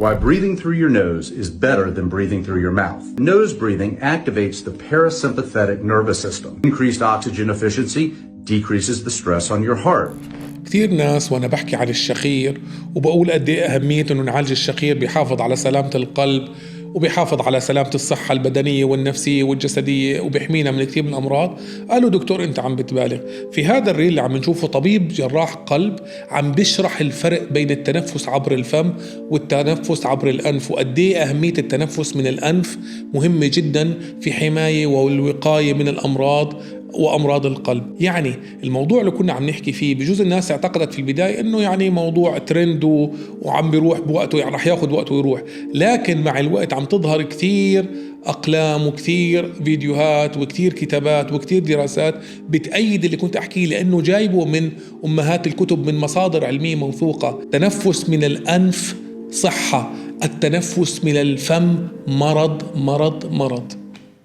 Why breathing through your nose is better than breathing through your mouth. Nose breathing activates the parasympathetic nervous system. Increased oxygen efficiency decreases the stress on your heart. كثير ناس وأنا بحكي عن الشخير وبقول قد إيه أهمية إنه نعالج الشخير، بيحافظ على سلامة القلب وبيحافظ على سلامة الصحة البدنية والنفسية والجسدية وبيحمينا من كثير من الأمراض. قالوا دكتور أنت عم بتبالغ. في هذا الريل اللي عم نشوفه طبيب جراح قلب عم بيشرح الفرق بين التنفس عبر الفم والتنفس عبر الأنف، وقد إيه أهمية التنفس من الأنف مهمة جدا في حماية والوقاية من الأمراض وأمراض القلب. يعني الموضوع اللي كنا عم نحكي فيه بجوز الناس اعتقدت في البداية إنه يعني موضوع ترند وعم بيروح بوقته، يعني رح ياخد وقته ويروح، لكن مع الوقت عم تظهر كثير أقلام وكثير فيديوهات وكثير كتابات وكثير دراسات بتأيد اللي كنت أحكيه، لأنه جايبه من أمهات الكتب، من مصادر علمية موثوقة. تنفس من الأنف صحة، التنفس من الفم مرض مرض مرض.